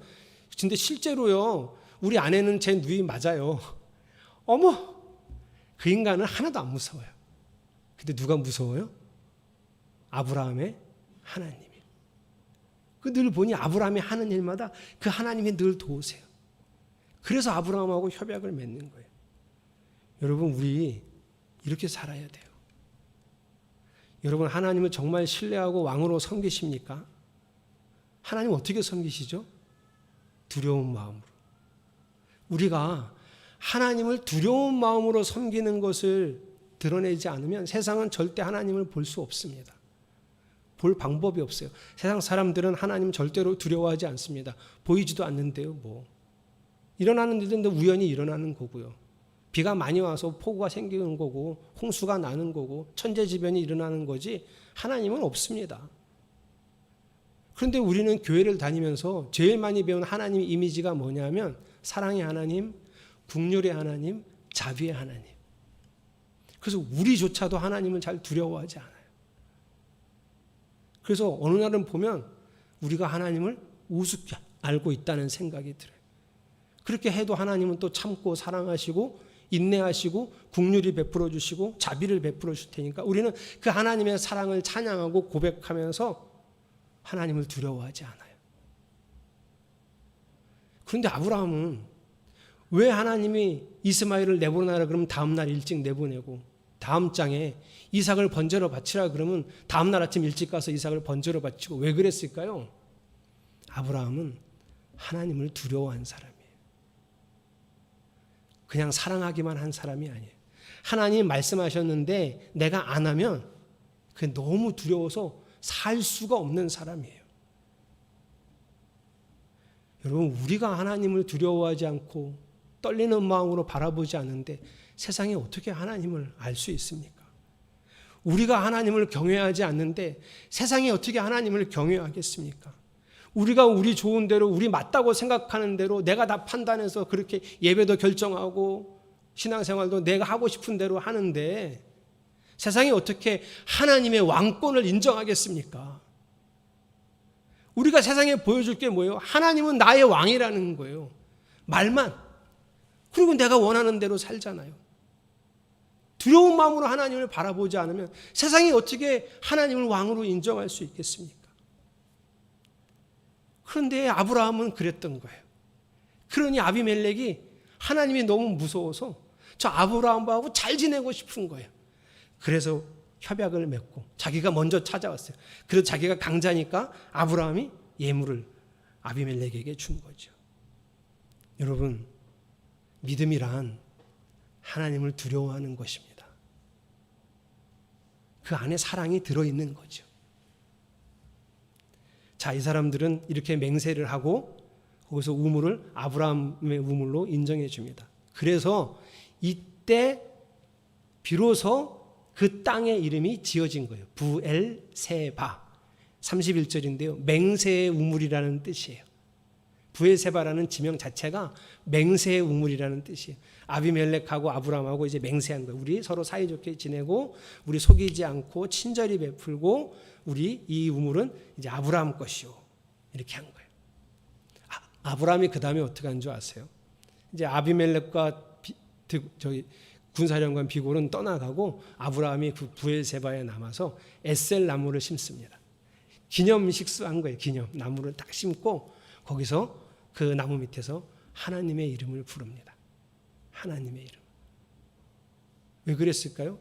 근데 실제로요, 우리 아내는 제 누이 맞아요. 어머, 그 인간은 하나도 안 무서워요. 근데 누가 무서워요? 아브라함의 하나님이. 그 늘 보니 아브라함이 하는 일마다 그 하나님이 늘 도우세요. 그래서 아브라함하고 협약을 맺는 거예요. 여러분, 우리 이렇게 살아야 돼요. 여러분, 하나님을 정말 신뢰하고 왕으로 섬기십니까? 하나님 어떻게 섬기시죠? 두려운 마음으로. 우리가 하나님을 두려운 마음으로 섬기는 것을 드러내지 않으면 세상은 절대 하나님을 볼 수 없습니다. 볼 방법이 없어요. 세상 사람들은 하나님 절대로 두려워하지 않습니다. 보이지도 않는데요, 뭐. 일어나는 일은 우연히 일어나는 거고요. 비가 많이 와서 폭우가 생기는 거고, 홍수가 나는 거고, 천재지변이 일어나는 거지, 하나님은 없습니다. 그런데 우리는 교회를 다니면서 제일 많이 배운 하나님 이미지가 뭐냐면, 사랑의 하나님, 긍휼의 하나님, 자비의 하나님. 그래서 우리조차도 하나님을 잘 두려워하지 않아요. 그래서 어느 날은 보면 우리가 하나님을 우습게 알고 있다는 생각이 들어요. 그렇게 해도 하나님은 또 참고 사랑하시고 인내하시고 긍휼히 베풀어 주시고 자비를 베풀어 주실 테니까 우리는 그 하나님의 사랑을 찬양하고 고백하면서 하나님을 두려워하지 않아요. 그런데 아브라함은 왜 하나님이 이스마엘을 내보내라 그러면 다음 날 일찍 내보내고 다음 장에 이삭을 번제로 바치라 그러면 다음 날 아침 일찍 가서 이삭을 번제로 바치고 왜 그랬을까요? 아브라함은 하나님을 두려워한 사람이에요. 그냥 사랑하기만 한 사람이 아니에요. 하나님 말씀하셨는데 내가 안 하면 그게 너무 두려워서 살 수가 없는 사람이에요. 여러분, 우리가 하나님을 두려워하지 않고 떨리는 마음으로 바라보지 않는데 세상에 어떻게 하나님을 알 수 있습니까? 우리가 하나님을 경외하지 않는데 세상이 어떻게 하나님을 경외하겠습니까? 우리가 우리 좋은 대로 우리 맞다고 생각하는 대로 내가 다 판단해서 그렇게 예배도 결정하고 신앙생활도 내가 하고 싶은 대로 하는데 세상이 어떻게 하나님의 왕권을 인정하겠습니까? 우리가 세상에 보여줄 게 뭐예요? 하나님은 나의 왕이라는 거예요. 말만. 그리고 내가 원하는 대로 살잖아요. 두려운 마음으로 하나님을 바라보지 않으면 세상이 어떻게 하나님을 왕으로 인정할 수 있겠습니까? 그런데 아브라함은 그랬던 거예요. 그러니 아비멜렉이 하나님이 너무 무서워서 저 아브라함하고 잘 지내고 싶은 거예요. 그래서 협약을 맺고 자기가 먼저 찾아왔어요. 그래서 자기가 강자니까 아브라함이 예물을 아비멜렉에게 준 거죠. 여러분, 믿음이란 하나님을 두려워하는 것입니다. 그 안에 사랑이 들어있는 거죠. 자, 이 사람들은 이렇게 맹세를 하고 거기서 우물을 아브라함의 우물로 인정해 줍니다. 그래서 이때 비로소 그 땅의 이름이 지어진 거예요. 부엘세바. 31절인데요. 맹세의 우물이라는 뜻이에요. 부엘세바라는 지명 자체가 맹세의 우물이라는 뜻이에요. 아비멜렉하고 아브라함하고 이제 맹세한 거예요. 우리 서로 사이좋게 지내고 우리 속이지 않고 친절히 베풀고 우리 이 우물은 이제 아브라함 것이요. 이렇게 한 거예요. 아브라함이 그 다음에 어떻게 한 줄 아세요? 이제 아비멜렉과 군사령관 비골은 떠나가고 아브라함이 그 부엘세바에 남아서 에셀 나무를 심습니다. 기념 식수한 거예요. 기념 나무를 딱 심고 거기서 그 나무 밑에서 하나님의 이름을 부릅니다. 하나님의 이름. 왜 그랬을까요?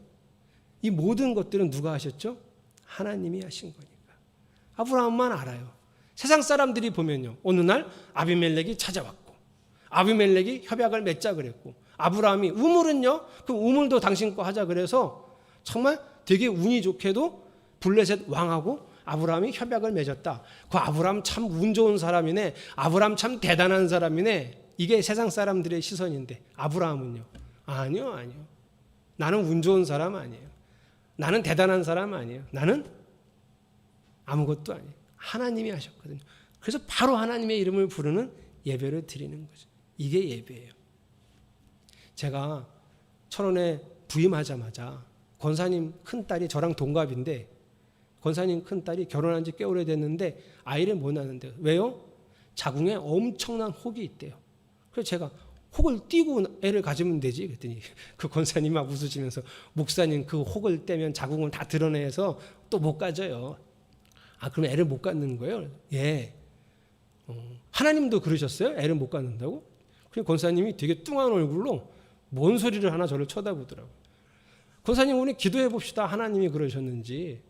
이 모든 것들은 누가 하셨죠? 하나님이 하신 거니까. 아브라함만 알아요. 세상 사람들이 보면요, 어느 날 아비멜렉이 찾아왔고 아비멜렉이 협약을 맺자 그랬고 아브라함이 우물은요, 그 우물도 당신 거 하자 그래서 정말 되게 운이 좋게도 블레셋 왕하고 아브라함이 협약을 맺었다. 그 아브라함 참 운 좋은 사람이네. 아브라함 참 대단한 사람이네. 이게 세상 사람들의 시선인데 아브라함은요, 아니요. 나는 운 좋은 사람 아니에요. 나는 대단한 사람 아니에요. 나는 아무것도 아니에요. 하나님이 하셨거든요. 그래서 바로 하나님의 이름을 부르는 예배를 드리는 거죠. 이게 예배예요. 제가 철원에 부임하자마자 권사님 큰딸이 저랑 동갑인데 권사님 큰딸이 결혼한 지 꽤 오래됐는데 아이를 못 낳는데요. 왜요? 자궁에 엄청난 혹이 있대요. 그래서 제가 혹을 띄고 애를 가지면 되지 그랬더니 그 권사님 막 웃으시면서 목사님 그 혹을 떼면 자궁을 다 드러내서 또 못 가져요. 아, 그럼 애를 못 갖는 거예요? 예. 하나님도 그러셨어요? 애를 못 갖는다고? 그 권사님이 되게 뚱한 얼굴로 뭔 소리를 하나 저를 쳐다보더라고요. 권사님, 우리 기도해 봅시다. 하나님이 그러셨는지.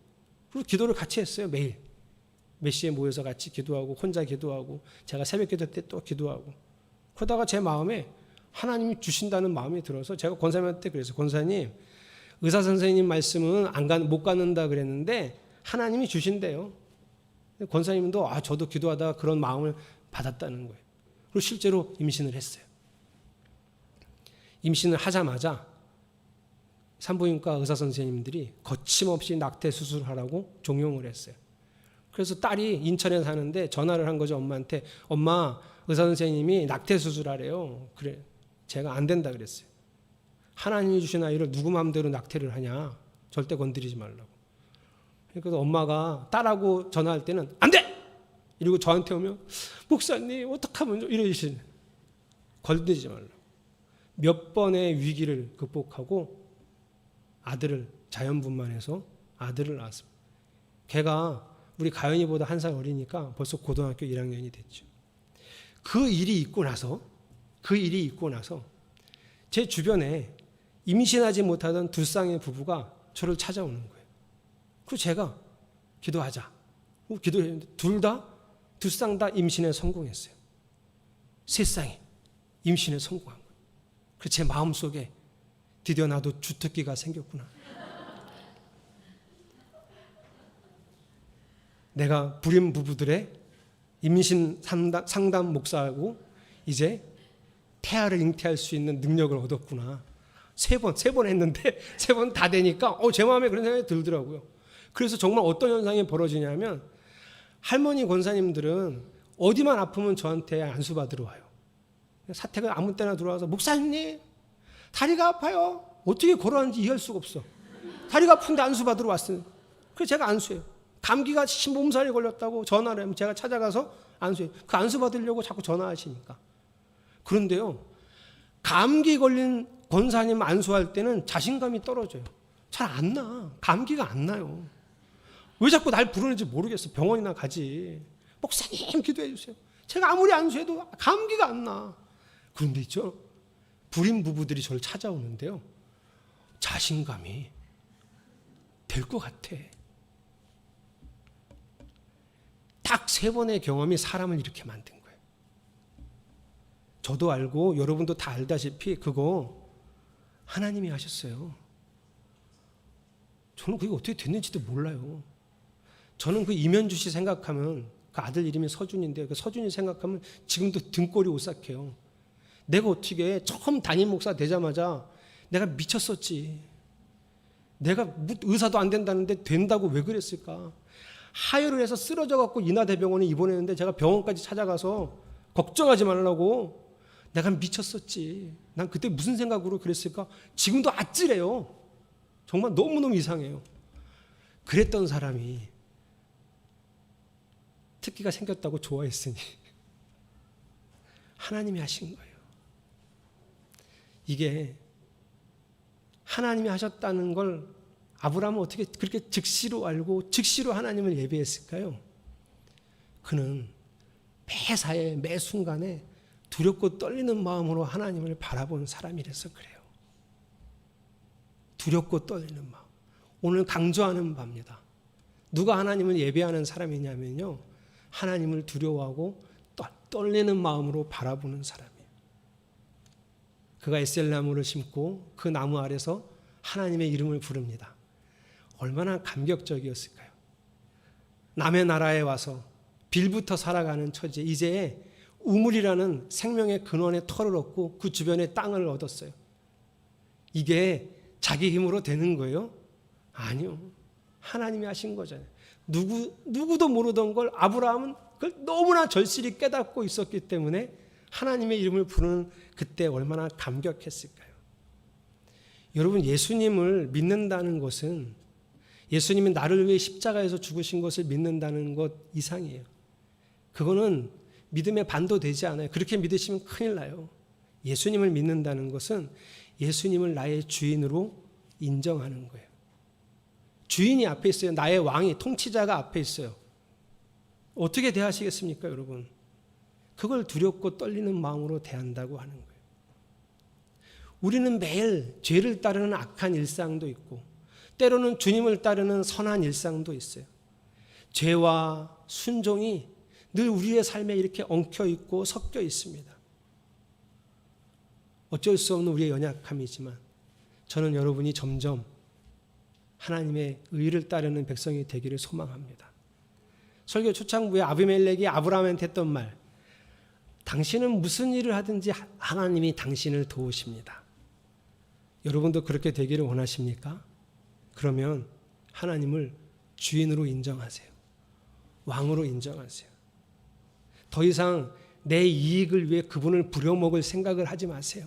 그리고 기도를 같이 했어요. 매일. 몇 시에 모여서 같이 기도하고 혼자 기도하고 제가 새벽 기도 때 또 기도하고 그러다가 제 마음에 하나님이 주신다는 마음이 들어서 제가 권사님한테 그랬어요. 권사님, 의사 선생님 말씀은 못 갖는다 그랬는데 하나님이 주신대요. 권사님도 저도 기도하다가 그런 마음을 받았다는 거예요. 그리고 실제로 임신을 했어요. 임신을 하자마자 산부인과 의사 선생님들이 거침없이 낙태 수술하라고 종용을 했어요. 그래서 딸이 인천에 사는데 전화를 한 거죠. 엄마한테. 엄마, 의사 선생님이 낙태 수술하래요. 그래, 제가 안 된다 그랬어요. 하나님이 주신 아이를 누구 마음대로 낙태를 하냐. 절대 건드리지 말라고. 그래서 엄마가 딸하고 전화할 때는 안 돼! 이러고 저한테 오면 목사님 어떡하면 이러시네. 건드리지 말라고. 몇 번의 위기를 극복하고 아들을 자연분만해서 아들을 낳았습니다. 걔가 우리 가연이보다 한 살 어리니까 벌써 고등학교 1학년이 됐죠. 그 일이 있고 나서 제 주변에 임신하지 못하던 두 쌍의 부부가 저를 찾아오는 거예요. 그래서 제가 기도하자. 기도했는데 두 쌍 다 임신에 성공했어요. 세 쌍이 임신에 성공한 거예요. 그래서 제 마음속에 드디어 나도 주특기가 생겼구나. 내가 불임 부부들의 임신 상담 목사하고 이제 태아를 잉태할 수 있는 능력을 얻었구나. 세 번 했는데 세 번 다 되니까 제 마음에 그런 생각이 들더라고요. 그래서 정말 어떤 현상이 벌어지냐면 할머니 권사님들은 어디만 아프면 저한테 안수 받으러 와요. 사택을 아무 때나 들어와서 목사님 다리가 아파요. 어떻게 걸어가는지 이해할 수가 없어. 다리가 아픈데 안수 받으러 왔어요. 그래서 제가 안수해요. 감기가 몸살이 걸렸다고 전화를 하면 제가 찾아가서 안수해요. 그 안수 받으려고 자꾸 전화하시니까. 그런데요, 감기 걸린 권사님 안수할 때는 자신감이 떨어져요. 잘 안 나. 감기가 안 나요. 왜 자꾸 날 부르는지 모르겠어. 병원이나 가지. 목사님 기도해 주세요. 제가 아무리 안수해도 감기가 안 나. 그런데 있죠, 불임 부부들이 저를 찾아오는데요, 자신감이 될 것 같아. 딱 3번의 경험이 사람을 이렇게 만든 거예요. 저도 알고 여러분도 다 알다시피 그거 하나님이 하셨어요. 저는 그게 어떻게 됐는지도 몰라요. 저는 그 이면주 씨 생각하면, 그 아들 이름이 서준인데, 그 서준이 생각하면 지금도 등골이 오싹해요. 내가 어떻게 처음 담임 목사 되자마자 내가 미쳤었지. 내가 의사도 안 된다는데 된다고 왜 그랬을까? 하혈을 해서 쓰러져 갖고 인하대병원에 입원했는데 제가 병원까지 찾아가서 걱정하지 말라고, 내가 미쳤었지. 난 그때 무슨 생각으로 그랬을까? 지금도 아찔해요. 정말 너무너무 이상해요. 그랬던 사람이 특기가 생겼다고 좋아했으니 하나님이 하신 거예요. 이게 하나님이 하셨다는 걸 아브라함은 어떻게 그렇게 즉시로 알고 즉시로 하나님을 예배했을까요? 그는 매사에 매 순간에 두렵고 떨리는 마음으로 하나님을 바라본 사람이라서 그래요. 두렵고 떨리는 마음. 오늘 강조하는 바입니다. 누가 하나님을 예배하는 사람이냐면요, 하나님을 두려워하고 떨리는 마음으로 바라보는 사람이에요. 그가 에셀나무를 심고 그 나무 아래서 하나님의 이름을 부릅니다. 얼마나 감격적이었을까요? 남의 나라에 와서 빌부터 살아가는 처지에 이제 우물이라는 생명의 근원의 털을 얻고 그 주변에 땅을 얻었어요. 이게 자기 힘으로 되는 거예요? 아니요. 하나님이 하신 거잖아요. 누구도 모르던 걸 아브라함은 그걸 너무나 절실히 깨닫고 있었기 때문에 하나님의 이름을 부르는 그때 얼마나 감격했을까요? 여러분, 예수님을 믿는다는 것은, 예수님이 나를 위해 십자가에서 죽으신 것을 믿는다는 것 이상이에요. 그거는 믿음의 반도 되지 않아요. 그렇게 믿으시면 큰일 나요. 예수님을 믿는다는 것은 예수님을 나의 주인으로 인정하는 거예요. 주인이 앞에 있어요. 나의 왕이, 통치자가 앞에 있어요. 어떻게 대하시겠습니까, 여러분? 그걸 두렵고 떨리는 마음으로 대한다고 하는 거예요. 우리는 매일 죄를 따르는 악한 일상도 있고, 때로는 주님을 따르는 선한 일상도 있어요. 죄와 순종이 늘 우리의 삶에 이렇게 엉켜 있고 섞여 있습니다. 어쩔 수 없는 우리의 연약함이지만 저는 여러분이 점점 하나님의 의를 따르는 백성이 되기를 소망합니다. 설교 초창부에 아비멜렉이 아브라함한테 했던 말, 당신은 무슨 일을 하든지 하나님이 당신을 도우십니다. 여러분도 그렇게 되기를 원하십니까? 그러면 하나님을 주인으로 인정하세요. 왕으로 인정하세요. 더 이상 내 이익을 위해 그분을 부려먹을 생각을 하지 마세요.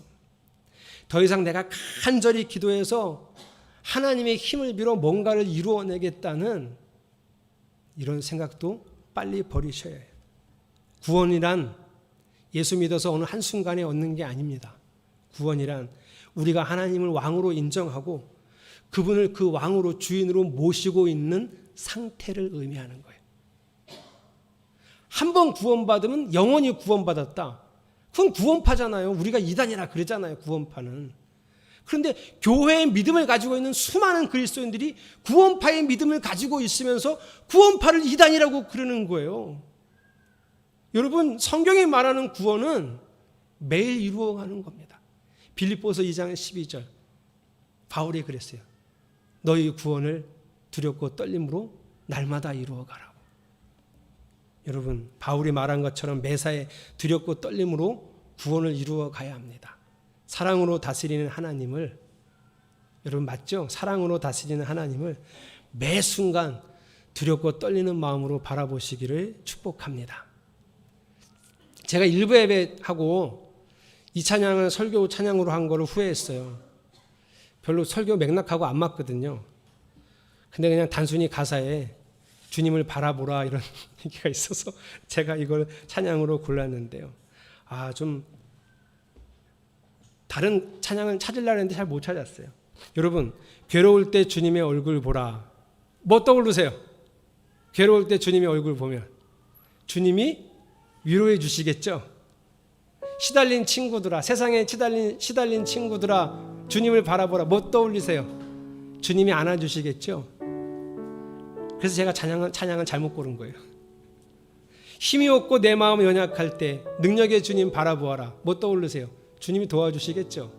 더 이상 내가 간절히 기도해서 하나님의 힘을 빌어 뭔가를 이루어내겠다는 이런 생각도 빨리 버리셔야 해요. 구원이란 예수 믿어서 어느 한순간에 얻는 게 아닙니다. 구원이란 우리가 하나님을 왕으로 인정하고 그분을 그 왕으로 주인으로 모시고 있는 상태를 의미하는 거예요. 한 번 구원받으면 영원히 구원받았다. 그건 구원파잖아요. 우리가 이단이라 그러잖아요, 구원파는. 그런데 교회의 믿음을 가지고 있는 수많은 그리스도인들이 구원파의 믿음을 가지고 있으면서 구원파를 이단이라고 그러는 거예요. 여러분, 성경이 말하는 구원은 매일 이루어가는 겁니다. 빌립보서 2장 12절 바울이 그랬어요. 너희 구원을 두렵고 떨림으로 날마다 이루어가라고. 여러분, 바울이 말한 것처럼 매사에 두렵고 떨림으로 구원을 이루어 가야 합니다. 사랑으로 다스리는 하나님을, 여러분 맞죠? 사랑으로 다스리는 하나님을 매 순간 두렵고 떨리는 마음으로 바라보시기를 축복합니다. 제가 일부 예배하고 이 찬양을 설교 찬양으로 한 거를 후회했어요. 별로 설교 맥락하고 안 맞거든요. 근데 그냥 단순히 가사에 주님을 바라보라 이런 얘기가 있어서 제가 이걸 찬양으로 골랐는데요. 좀 다른 찬양을 찾으려고 했는데 잘 못 찾았어요. 여러분, 괴로울 때 주님의 얼굴 보라. 뭐 떠오르세요? 괴로울 때 주님의 얼굴 보면 주님이 위로해 주시겠죠. 시달린 친구들아, 세상에 시달린 친구들아, 주님을 바라보라. 못 떠올리세요. 주님이 안아주시겠죠. 그래서 제가 찬양은 잘못 고른 거예요. 힘이 없고 내 마음 연약할 때 능력의 주님 바라보아라. 못 떠올리세요. 주님이 도와주시겠죠.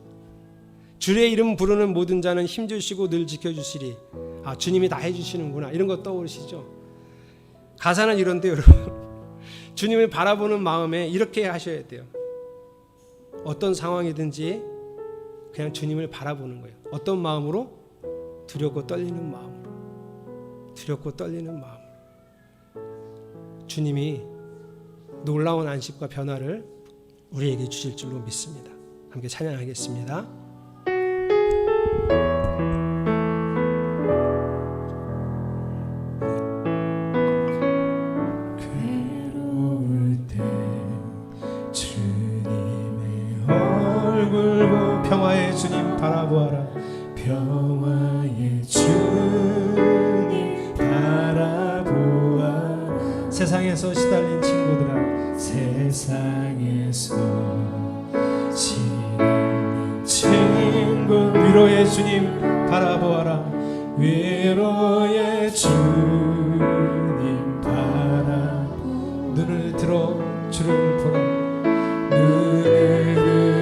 주의 이름 부르는 모든 자는 힘주시고 늘 지켜주시리. 아, 주님이 다 해주시는구나. 이런 거 떠오르시죠. 가사는 이런데 여러분, 주님을 바라보는 마음에 이렇게 하셔야 돼요. 어떤 상황이든지 그냥 주님을 바라보는 거예요. 어떤 마음으로? 두렵고 떨리는 마음으로. 두렵고 떨리는 마음으로. 주님이 놀라운 안식과 변화를 우리에게 주실 줄로 믿습니다. 함께 찬양하겠습니다. 괴로울 때 주님의 얼굴 보고 평화의 주님 바라보아라. 평화의 주님 바라보아. 세상에서 시달린 친구들아, 세상에서 시달린 친구 위로의 주님 바라보아라. 위로의 주님 바라보아. 눈을 들어 주를 보라. 눈을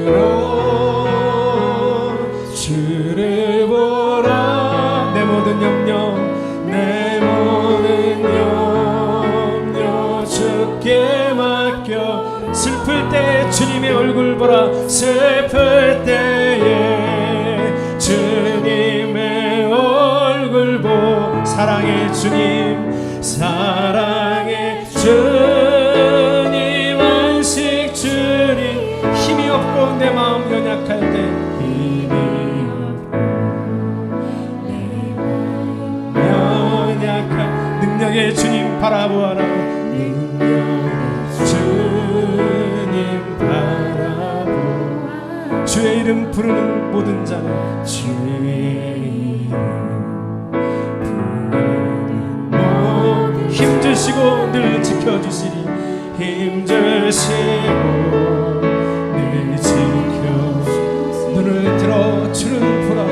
들어 주를 보라. 내 모든 염려, 내 모든 염려 주께 맡겨. 슬플 때 주님의 얼굴 보라. 슬플 때에 주님의 얼굴 보. 사랑의 주님, 사랑의 주님 안식 주리. 힘이 없고 내 마음 연약할 때 힘이 없고 내 마음 연약한 능력의 주님 바라보아라. 능력의 주님 바라보. 주의 이름 부르는 모든 자는 주의 이름 힘주시고 늘 지켜주시리. 힘주시고 늘 지켜. 눈을 들어 주를 보라.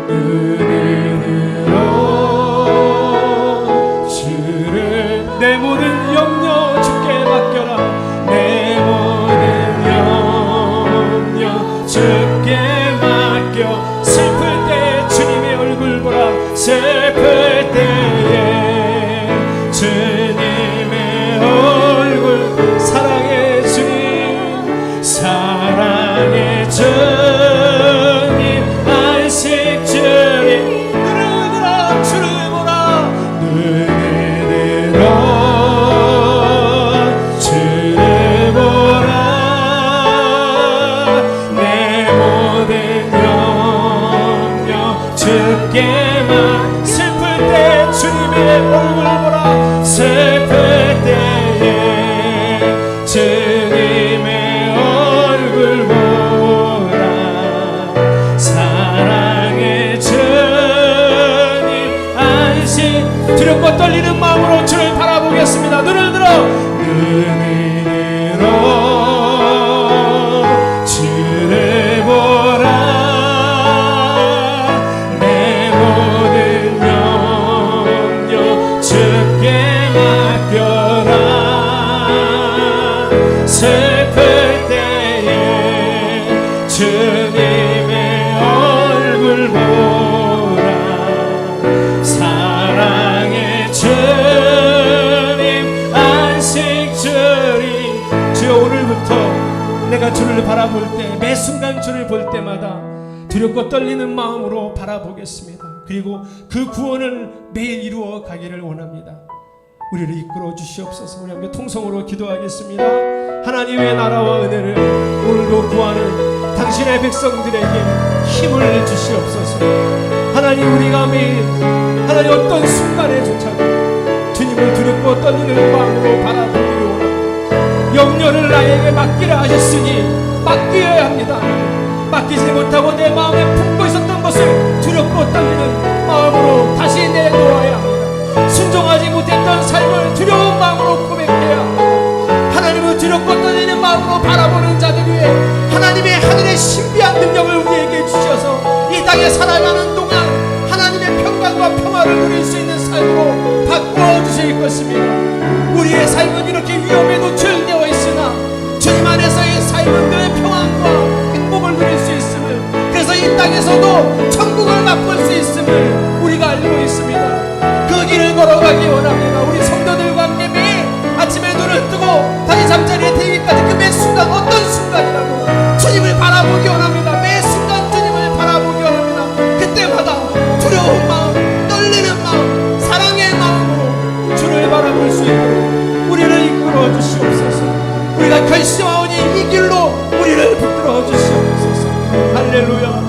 눈을 들어 주를. 내 모든 염려 주께 맡겨라. 내 모든 염려 주께 맡겨. 슬플 때 주님의 얼굴 보라. 슬플 때에 주님의 얼굴. 사랑의 주님, 사랑의 주님 안식 주님. 눈을 들어 주를 보라. 눈을 들어 주를 보라. 내 모든 염려 주께만. 슬플 때 주님의 얼굴 보라. 슬플 때에 주님의 얼굴 보라. 사랑의 주님 안식. 두렵고 떨리는 마음으로 주를 바라보겠습니다. 눈을 들어 눈을 들어 주를 보라. 내 모든 염려 주께 맡겨라. 슬플 때에 주님의 얼굴 보라. 사랑의 주님 안식 주리. 주여, 오늘부터 내가 주를 바라볼 때, 매 순간 주를 볼 때마다 두렵고 떨리는 마음으로 바라보겠습니다. 그리고 그 구원을 매일 이루어 가기를 원합니다. 우리를 이끌어 주시옵소서. 우리 함께 통성으로 기도하겠습니다. 하나님의 나라와 은혜를 오늘도 구하는 당신의 백성들에게 힘을 주시옵소서. 하나님, 우리가 매일 하나님 어떤 순간에조차도 주님을 두렵고 떨리는 마음으로 바라보기를 원합니다. 염려를 나에게 맡기라 하셨으니 맡겨야 합니다. 맡기지 못하고 내 마음에 품고 있었던 것을 두렵고 떨리는 마음으로 다시 내놓아야 합니다. 순종하지 못했던 삶을 두려운 마음으로 고백해야 믿음으로 천국을 맛볼 수 있음을 우리가 알고 있습니다. 그 길을 걸어가기 원합니다. 우리 성도들과 함께 매일 아침에 눈을 뜨고 다시 잠자리에 들기까지 그 매 순간, 어떤 순간이라도 주님을 바라보기 원합니다. 매 순간 주님을 바라보기 원합니다. 그때마다 두려운 마음, 떨리는 마음, 사랑의 마음으로 주를 바라볼 수 있도록 우리를 이끌어 주시옵소서. 우리가 결심하오니 이 길로 우리를 붙들어 주시옵소서. 할렐루야.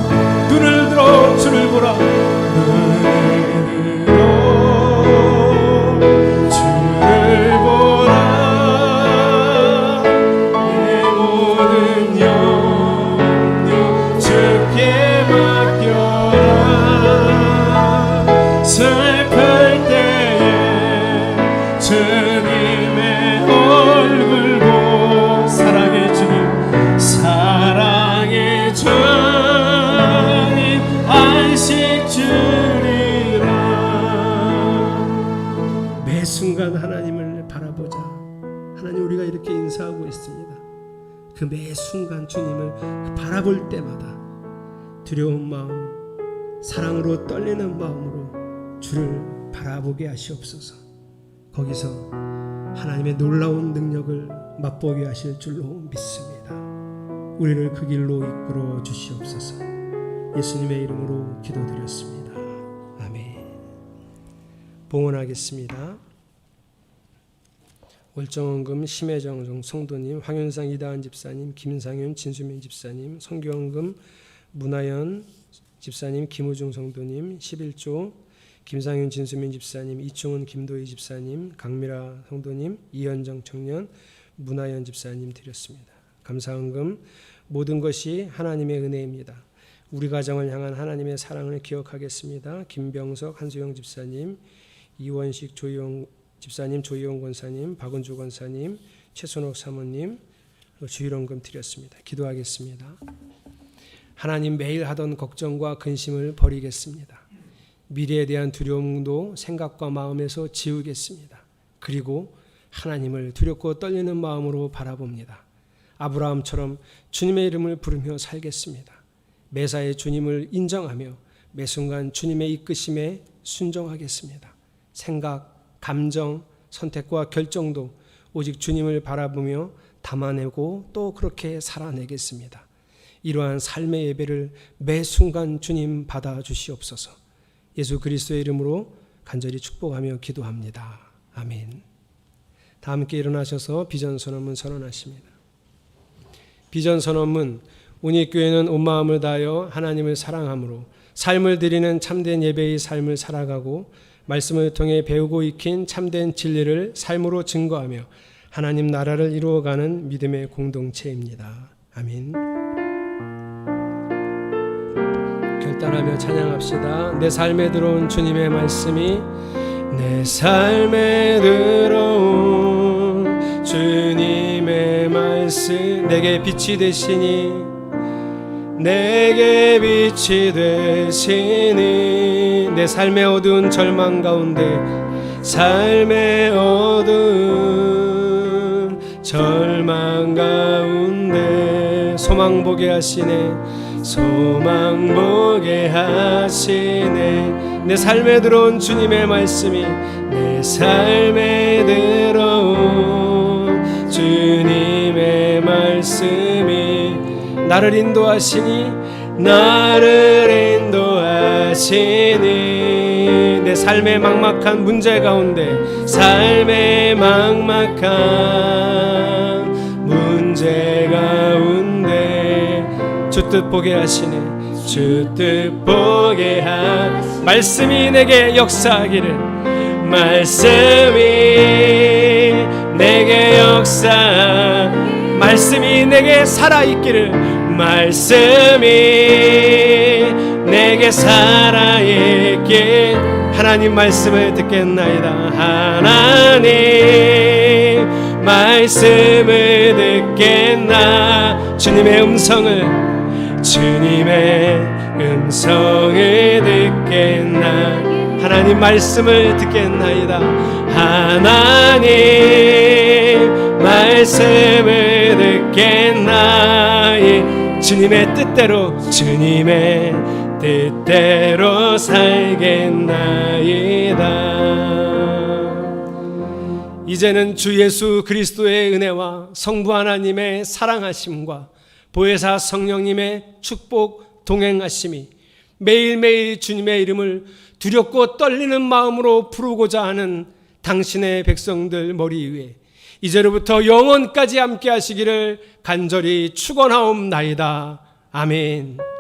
눈을 들어 주를 보라. 눈을 들어 주를 보라. 내 모든 영역 주께 맡겨라. 슬플 때에 주님의 얼굴 보고 사랑의 주님, 사랑의 주님 안식 주리라. 매 순간 하나님을 바라보자. 하나님, 우리가 이렇게 인사하고 있습니다. 그 매 순간 주님을 바라볼 때마다 두려운 마음, 사랑으로 떨리는 마음으로 주를 바라보게 하시옵소서. 거기서 하나님의 놀라운 능력을 맛보게 하실 줄로 믿습니다. 우리를 그 길로 이끌어 주시옵소서. 예수님의 이름으로 기도드렸습니다. 아멘. 봉헌하겠습니다. 월정원금 심혜정 성도님, 황윤상 이다은 집사님, 김상윤 진수민 집사님, 성교원금 문하연 집사님, 김우중 성도님, 11조 김상윤 진수민 집사님, 이충은 김도희 집사님, 강미라 성도님, 이현정 청년, 문하연 집사님 드렸습니다. 감사원금 모든 것이 하나님의 은혜입니다. 우리 가정을 향한 하나님의 사랑을 기억하겠습니다. 김병석 한수영 집사님, 이원식 조희영 집사님, 조희영 권사님, 박은주 권사님, 최선옥 사모님 주일원금 드렸습니다. 기도하겠습니다. 하나님, 매일 하던 걱정과 근심을 버리겠습니다. 미래에 대한 두려움도 생각과 마음에서 지우겠습니다. 그리고 하나님을 두렵고 떨리는 마음으로 바라봅니다. 아브라함처럼 주님의 이름을 부르며 살겠습니다. 매사에 주님을 인정하며 매 순간 주님의 이끄심에 순종하겠습니다. 생각, 감정, 선택과 결정도 오직 주님을 바라보며 담아내고 또 그렇게 살아내겠습니다. 이러한 삶의 예배를 매 순간 주님 받아 주시옵소서. 예수 그리스도의 이름으로 간절히 축복하며 기도합니다. 아멘. 다 함께 일어나셔서 비전 선언문 선언하십니다. 비전 선언문. 운익교회는 온 마음을 다하여 하나님을 사랑함으로 삶을 드리는 참된 예배의 삶을 살아가고 말씀을 통해 배우고 익힌 참된 진리를 삶으로 증거하며 하나님 나라를 이루어가는 믿음의 공동체입니다. 아멘. 결단하며 찬양합시다. 내 삶에 들어온 주님의 말씀이, 내 삶에 들어온 주님의 말씀, 내게 빛이 되시니, 내게 빛이 되시니, 내 삶의 어두운 절망 가운데, 삶의 어두운 절망 가운데 소망 보게 하시네, 소망 보게 하시네. 내 삶에 들어온 주님의 말씀이, 내 삶에 들어온 주님의 말씀이 나를 인도하시니, 나를 인도하시니, 내 삶의 막막한 문제 가운데, 삶의 막막한 문제 가운데 주 뜻 보게 하시네, 주 뜻 보게 말씀이 내게 역사하기를, 말씀이 내게 역사, 말씀이 내게 살아있기를, 말씀이 내게 살아있길. 하나님 말씀을 듣겠나이다. 하나님 말씀을 듣겠나. 주님의 음성을, 주님의 음성을 듣겠나. 하나님 말씀을 듣겠나이다. 하나님 말씀을 듣겠나. 주님의 뜻대로, 주님의 뜻대로 살겠나이다. 이제는 주 예수 그리스도의 은혜와 성부 하나님의 사랑하심과 보혜사 성령님의 축복 동행하심이 매일매일 주님의 이름을 두렵고 떨리는 마음으로 부르고자 하는 당신의 백성들 머리 위에 이제로부터 영원까지 함께 하시기를 간절히 축원하옵나이다. 아멘.